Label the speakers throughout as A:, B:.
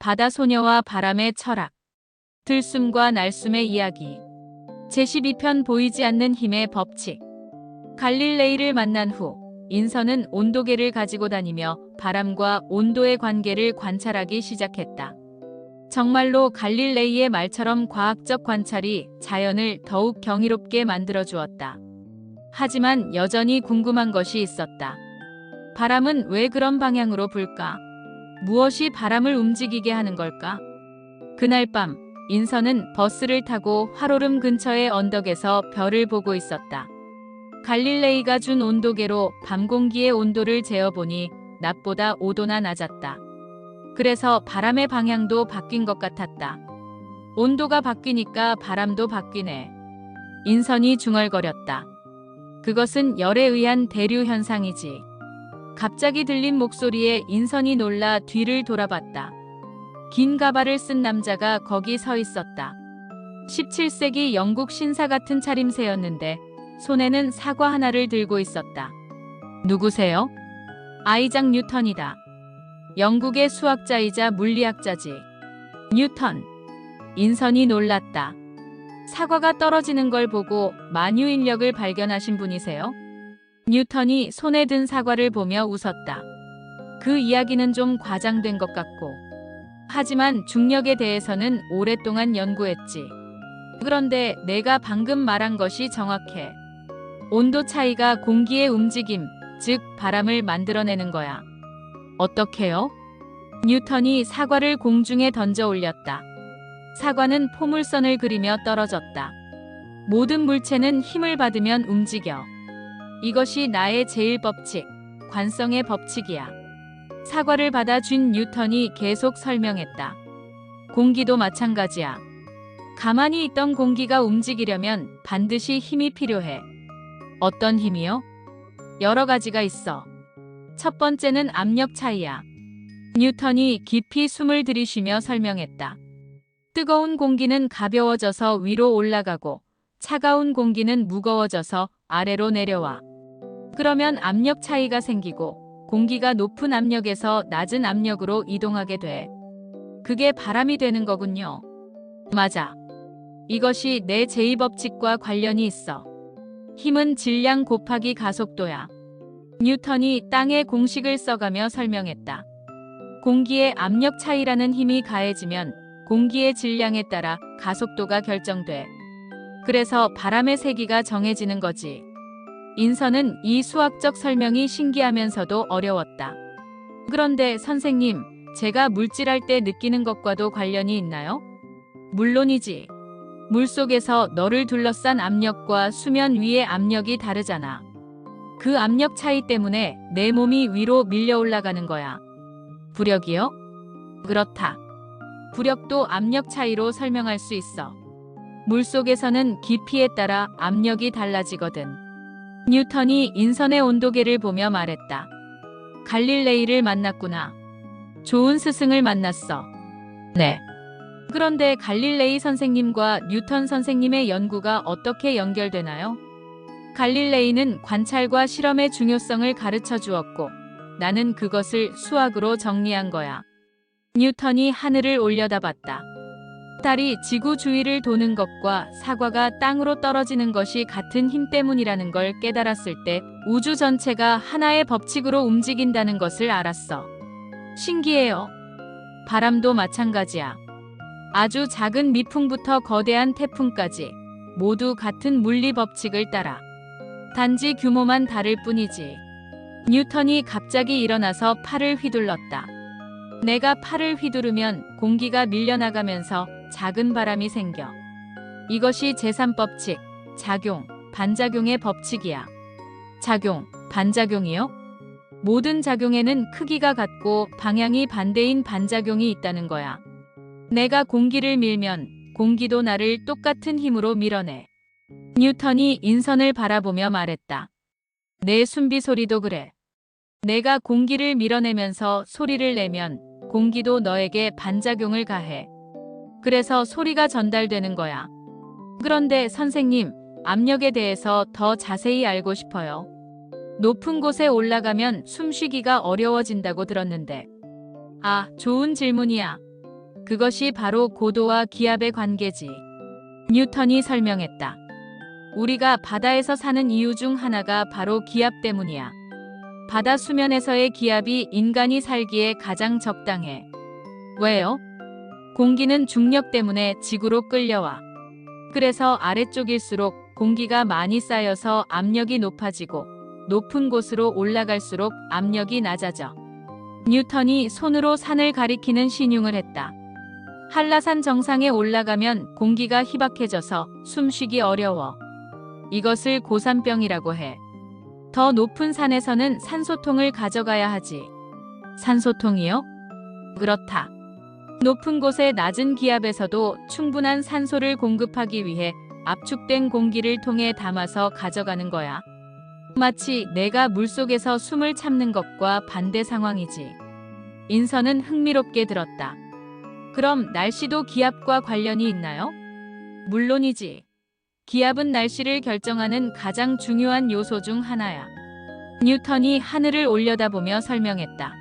A: 바다소녀와 바람의 철학. 들숨과 날숨의 이야기. 제12편 보이지 않는 힘의 법칙. 갈릴레이를 만난 후 인선은 온도계를 가지고 다니며 바람과 온도의 관계를 관찰하기 시작했다. 정말로 갈릴레이의 말처럼 과학적 관찰이 자연을 더욱 경이롭게 만들어 주었다. 하지만 여전히 궁금한 것이 있었다. 바람은 왜 그런 방향으로 불까? 무엇이 바람을 움직이게 하는 걸까? 그날 밤 인선은 버스를 타고 활오름 근처의 언덕에서 별을 보고 있었다. 갈릴레이가 준 온도계로 밤 공기의 온도를 재어보니 낮보다 5도나 낮았다. 그래서 바람의 방향도 바뀐 것 같았다. 온도가 바뀌니까 바람도 바뀌네. 인선이 중얼거렸다. 그것은 열에 의한 대류 현상이지. 갑자기 들린 목소리에 인선이 놀라 뒤를 돌아봤다. 긴 가발을 쓴 남자가 거기 서 있었다. 17세기 영국 신사 같은 차림새였는데 손에는 사과 하나를 들고 있었다. 누구세요? 아이작 뉴턴이다. 영국의 수학자이자 물리학자지. 뉴턴. 인선이 놀랐다. 사과가 떨어지는 걸 보고 만유인력을 발견하신 분이세요? 뉴턴이 손에 든 사과를 보며 웃었다. 그 이야기는 좀 과장된 것 같고. 하지만 중력에 대해서는 오랫동안 연구했지. 그런데 내가 방금 말한 것이 정확해. 온도 차이가 공기의 움직임, 즉 바람을 만들어내는 거야. 어떻게요? 뉴턴이 사과를 공중에 던져 올렸다. 사과는 포물선을 그리며 떨어졌다. 모든 물체는 힘을 받으면 움직여. 이것이 나의 제1법칙, 관성의 법칙이야. 사과를 받아준 뉴턴이 계속 설명했다. 공기도 마찬가지야. 가만히 있던 공기가 움직이려면 반드시 힘이 필요해. 어떤 힘이요? 여러 가지가 있어. 첫 번째는 압력 차이야. 뉴턴이 깊이 숨을 들이쉬며 설명했다. 뜨거운 공기는 가벼워져서 위로 올라가고 차가운 공기는 무거워져서 아래로 내려와. 그러면 압력 차이가 생기고 공기가 높은 압력에서 낮은 압력으로 이동하게 돼. 그게 바람이 되는 거군요. 맞아. 이것이 내 제2법칙과 관련이 있어. 힘은 질량 곱하기 가속도야. 뉴턴이 땅의 공식을 써가며 설명했다. 공기의 압력 차이라는 힘이 가해지면 공기의 질량에 따라 가속도가 결정돼. 그래서 바람의 세기가 정해지는 거지. 인선은 이 수학적 설명이 신기하면서도 어려웠다. 그런데 선생님, 제가 물질할 때 느끼는 것과도 관련이 있나요? 물론이지. 물속에서 너를 둘러싼 압력과 수면 위의 압력이 다르잖아. 그 압력 차이 때문에 내 몸이 위로 밀려 올라가는 거야. 부력이요? 그렇다. 부력도 압력 차이로 설명할 수 있어. 물속에서는 깊이에 따라 압력이 달라지거든. 뉴턴이 인선의 온도계를 보며 말했다. 갈릴레이를 만났구나. 좋은 스승을 만났어. 네. 그런데 갈릴레이 선생님과 뉴턴 선생님의 연구가 어떻게 연결되나요? 갈릴레이는 관찰과 실험의 중요성을 가르쳐 주었고 나는 그것을 수학으로 정리한 거야. 뉴턴이 하늘을 올려다봤다. 달이 지구 주위를 도는 것과 사과가 땅으로 떨어지는 것이 같은 힘 때문이라는 걸 깨달았을 때 우주 전체가 하나의 법칙으로 움직인다는 것을 알았어. 신기해요. 바람도 마찬가지야. 아주 작은 미풍부터 거대한 태풍까지 모두 같은 물리 법칙을 따라. 단지 규모만 다를 뿐이지. 뉴턴이 갑자기 일어나서 팔을 휘둘렀다. 내가 팔을 휘두르면 공기가 밀려나가면서 작은 바람이 생겨. 이것이 제3법칙, 작용, 반작용의 법칙이야. 작용, 반작용이요? 모든 작용에는 크기가 같고 방향이 반대인 반작용이 있다는 거야. 내가 공기를 밀면 공기도 나를 똑같은 힘으로 밀어내. 뉴턴이 인선을 바라보며 말했다. 내 숨비 소리도 그래. 내가 공기를 밀어내면서 소리를 내면 공기도 너에게 반작용을 가해. 그래서 소리가 전달되는 거야. 그런데 선생님, 압력에 대해서 더 자세히 알고 싶어요. 높은 곳에 올라가면 숨쉬기가 어려워진다고 들었는데. 아, 좋은 질문이야. 그것이 바로 고도와 기압의 관계지. 뉴턴이 설명했다. 우리가 바다에서 사는 이유 중 하나가 바로 기압 때문이야. 바다 수면에서의 기압이 인간이 살기에 가장 적당해. 왜요? 공기는 중력 때문에 지구로 끌려와. 그래서 아래쪽일수록 공기가 많이 쌓여서 압력이 높아지고 높은 곳으로 올라갈수록 압력이 낮아져. 뉴턴이 손으로 산을 가리키는 신용을 했다. 한라산 정상에 올라가면 공기가 희박해져서 숨쉬기 어려워. 이것을 고산병이라고 해. 더 높은 산에서는 산소통을 가져가야 하지. 산소통이요? 그렇다. 높은 곳의 낮은 기압에서도 충분한 산소를 공급하기 위해 압축된 공기를 통해 담아서 가져가는 거야. 마치 내가 물속에서 숨을 참는 것과 반대 상황이지. 인선은 흥미롭게 들었다. 그럼 날씨도 기압과 관련이 있나요? 물론이지. 기압은 날씨를 결정하는 가장 중요한 요소 중 하나야. 뉴턴이 하늘을 올려다보며 설명했다.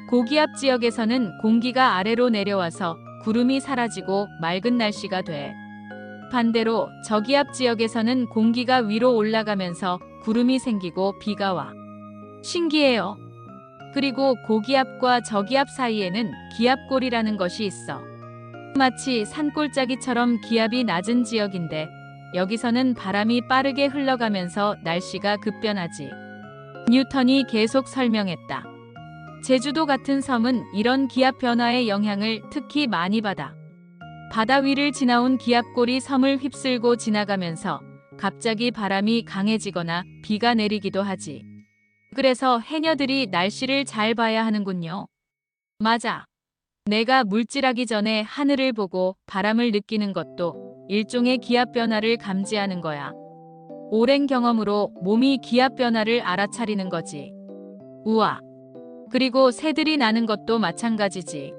A: 고기압 지역에서는 공기가 아래로 내려와서 구름이 사라지고 맑은 날씨가 돼. 반대로 저기압 지역에서는 공기가 위로 올라가면서 구름이 생기고 비가 와. 신기해요. 그리고 고기압과 저기압 사이에는 기압골이라는 것이 있어. 마치 산골짜기처럼 기압이 낮은 지역인데 여기서는 바람이 빠르게 흘러가면서 날씨가 급변하지. 뉴턴이 계속 설명했다. 제주도 같은 섬은 이런 기압 변화의 영향을 특히 많이 받아. 바다 위를 지나온 기압골이 섬을 휩쓸고 지나가면서 갑자기 바람이 강해지거나 비가 내리기도 하지. 그래서 해녀들이 날씨를 잘 봐야 하는군요. 맞아. 내가 물질하기 전에 하늘을 보고 바람을 느끼는 것도 일종의 기압 변화를 감지하는 거야. 오랜 경험으로 몸이 기압 변화를 알아차리는 거지. 우와. 그리고 새들이 나는 것도 마찬가지지.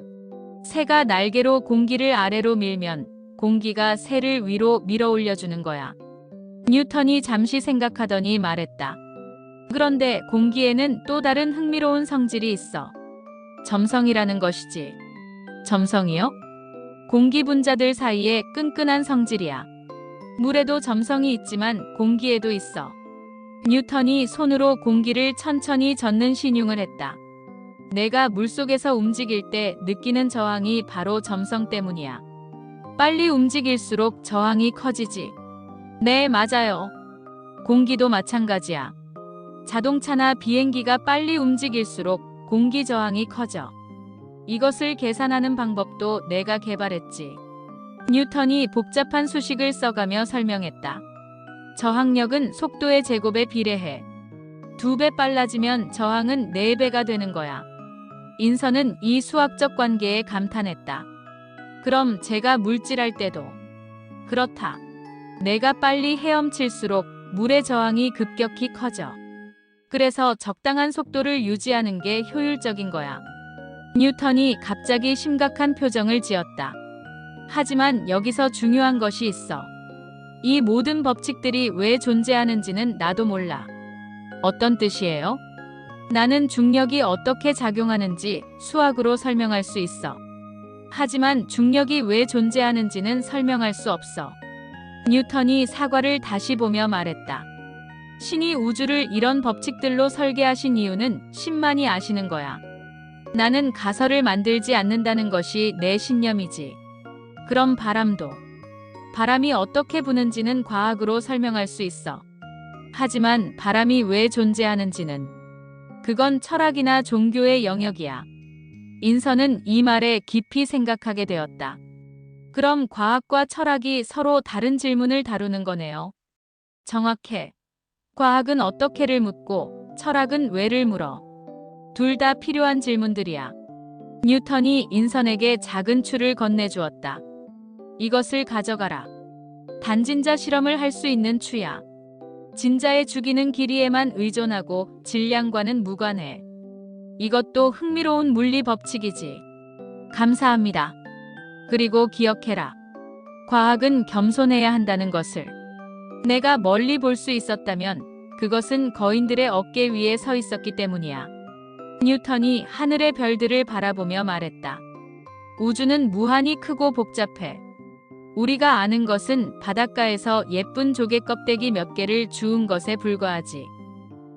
A: 새가 날개로 공기를 아래로 밀면 공기가 새를 위로 밀어 올려주는 거야. 뉴턴이 잠시 생각하더니 말했다. 그런데 공기에는 또 다른 흥미로운 성질이 있어. 점성이라는 것이지. 점성이요? 공기 분자들 사이에 끈끈한 성질이야. 물에도 점성이 있지만 공기에도 있어. 뉴턴이 손으로 공기를 천천히 젓는 신용을 했다. 내가 물속에서 움직일 때 느끼는 저항이 바로 점성 때문이야. 빨리 움직일수록 저항이 커지지. 네, 맞아요. 공기도 마찬가지야. 자동차나 비행기가 빨리 움직일수록 공기 저항이 커져. 이것을 계산하는 방법도 내가 개발했지. 뉴턴이 복잡한 수식을 써가며 설명했다. 저항력은 속도의 제곱에 비례해. 2배 빨라지면 저항은 4배가 되는 거야. 인선은 이 수학적 관계에 감탄했다. 그럼 제가 물질할 때도 그렇다. 내가 빨리 헤엄칠수록 물의 저항이 급격히 커져. 그래서 적당한 속도를 유지하는 게 효율적인 거야. 뉴턴이 갑자기 심각한 표정을 지었다. 하지만 여기서 중요한 것이 있어. 이 모든 법칙들이 왜 존재하는지는 나도 몰라. 어떤 뜻이에요? 나는 중력이 어떻게 작용하는지 수학으로 설명할 수 있어. 하지만 중력이 왜 존재하는지는 설명할 수 없어. 뉴턴이 사과를 다시 보며 말했다. 신이 우주를 이런 법칙들로 설계하신 이유는 신만이 아시는 거야. 나는 가설을 만들지 않는다는 것이 내 신념이지. 그럼 바람도. 바람이 어떻게 부는지는 과학으로 설명할 수 있어. 하지만 바람이 왜 존재하는지는 그건 철학이나 종교의 영역이야. 인선은 이 말에 깊이 생각하게 되었다. 그럼 과학과 철학이 서로 다른 질문을 다루는 거네요. 정확해. 과학은 어떻게를 묻고 철학은 왜를 물어. 둘 다 필요한 질문들이야. 뉴턴이 인선에게 작은 추를 건네주었다. 이것을 가져가라. 단진자 실험을 할 수 있는 추야. 진자의 죽이는 길이에만 의존하고 질량과는 무관해. 이것도 흥미로운 물리 법칙이지. 감사합니다. 그리고 기억해라. 과학은 겸손해야 한다는 것을. 내가 멀리 볼 수 있었다면 그것은 거인들의 어깨 위에 서 있었기 때문이야. 뉴턴이 하늘의 별들을 바라보며 말했다. 우주는 무한히 크고 복잡해. 우리가 아는 것은 바닷가에서 예쁜 조개 껍데기 몇 개를 주운 것에 불과하지.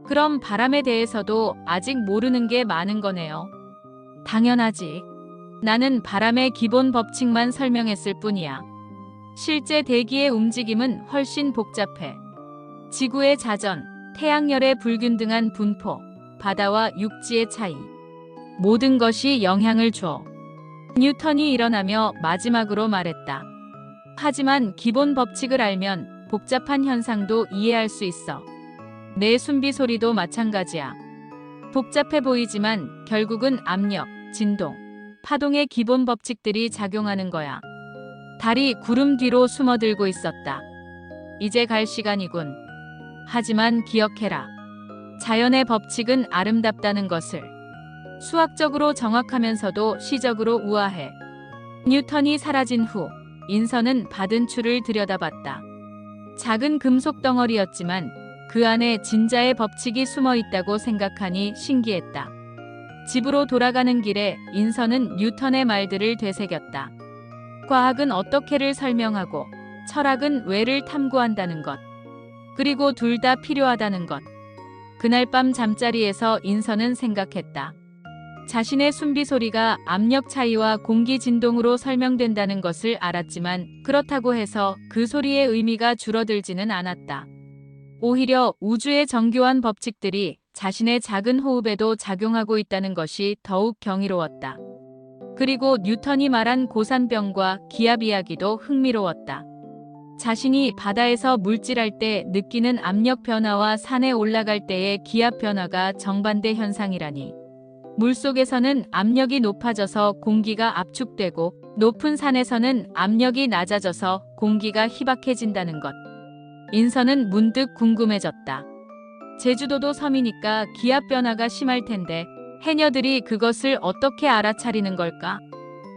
A: 그럼 바람에 대해서도 아직 모르는 게 많은 거네요. 당연하지. 나는 바람의 기본 법칙만 설명했을 뿐이야. 실제 대기의 움직임은 훨씬 복잡해. 지구의 자전, 태양열의 불균등한 분포, 바다와 육지의 차이. 모든 것이 영향을 줘. 뉴턴이 일어나며 마지막으로 말했다. 하지만 기본 법칙을 알면 복잡한 현상도 이해할 수 있어. 내 숨비 소리도 마찬가지야. 복잡해 보이지만 결국은 압력, 진동, 파동의 기본 법칙들이 작용하는 거야. 달이 구름 뒤로 숨어들고 있었다. 이제 갈 시간이군. 하지만 기억해라. 자연의 법칙은 아름답다는 것을. 수학적으로 정확하면서도 시적으로 우아해. 뉴턴이 사라진 후 인선은 받은 추를 들여다봤다. 작은 금속 덩어리였지만 그 안에 진자의 법칙이 숨어 있다고 생각하니 신기했다. 집으로 돌아가는 길에 인선은 뉴턴의 말들을 되새겼다. 과학은 어떻게를 설명하고 철학은 왜를 탐구한다는 것. 그리고 둘 다 필요하다는 것. 그날 밤 잠자리에서 인선은 생각했다. 자신의 숨비 소리가 압력 차이와 공기 진동으로 설명된다는 것을 알았지만 그렇다고 해서 그 소리의 의미가 줄어들지는 않았다. 오히려 우주의 정교한 법칙들이 자신의 작은 호흡에도 작용하고 있다는 것이 더욱 경이로웠다. 그리고 뉴턴이 말한 고산병과 기압 이야기도 흥미로웠다. 자신이 바다에서 물질할 때 느끼는 압력 변화와 산에 올라갈 때의 기압 변화가 정반대 현상이라니. 물속에서는 압력이 높아져서 공기가 압축되고 높은 산에서는 압력이 낮아져서 공기가 희박해진다는 것. 인선은 문득 궁금해졌다. 제주도도 섬이니까 기압 변화가 심할 텐데 해녀들이 그것을 어떻게 알아차리는 걸까?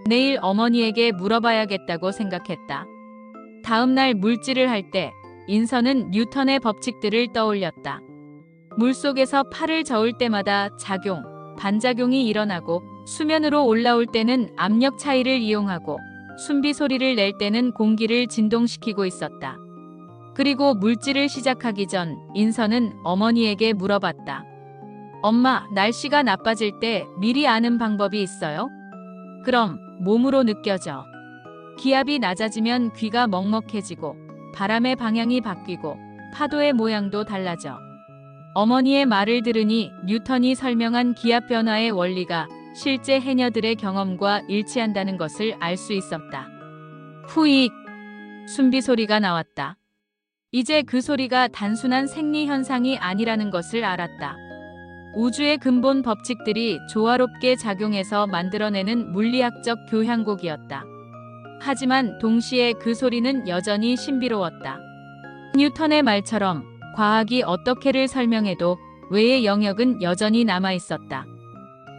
A: 내일 어머니에게 물어봐야겠다고 생각했다. 다음 날 물질을 할 때 인선은 뉴턴의 법칙들을 떠올렸다. 물속에서 팔을 저을 때마다 작용, 반작용이 일어나고 수면으로 올라올 때는 압력 차이를 이용하고 숨비 소리를 낼 때는 공기를 진동시키고 있었다. 그리고 물질을 시작하기 전 인선은 어머니에게 물어봤다. 엄마, 날씨가 나빠질 때 미리 아는 방법이 있어요? 그럼 몸으로 느껴져. 기압이 낮아지면 귀가 먹먹해지고 바람의 방향이 바뀌고 파도의 모양도 달라져. 어머니의 말을 들으니 뉴턴이 설명한 기압 변화의 원리가 실제 해녀들의 경험과 일치한다는 것을 알 수 있었다. 후익! 숨비 소리가 나왔다. 이제 그 소리가 단순한 생리 현상이 아니라는 것을 알았다. 우주의 근본 법칙들이 조화롭게 작용해서 만들어내는 물리학적 교향곡이었다. 하지만 동시에 그 소리는 여전히 신비로웠다. 뉴턴의 말처럼 과학이 어떻게를 설명해도 왜의 영역은 여전히 남아 있었다.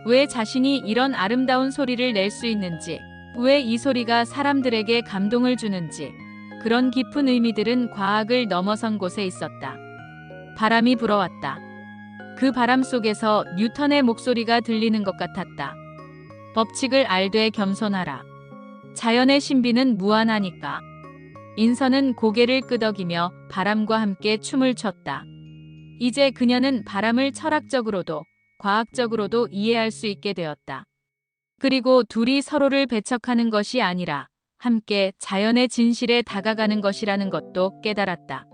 A: 왜 자신이 이런 아름다운 소리를 낼 수 있는지, 왜 이 소리가 사람들에게 감동을 주는지, 그런 깊은 의미들은 과학을 넘어선 곳에 있었다. 바람이 불어왔다. 그 바람 속에서 뉴턴의 목소리가 들리는 것 같았다. 법칙을 알되 겸손하라. 자연의 신비는 무한하니까. 인선은 고개를 끄덕이며 바람과 함께 춤을 췄다. 이제 그녀는 바람을 철학적으로도 과학적으로도 이해할 수 있게 되었다. 그리고 둘이 서로를 배척하는 것이 아니라 함께 자연의 진실에 다가가는 것이라는 것도 깨달았다.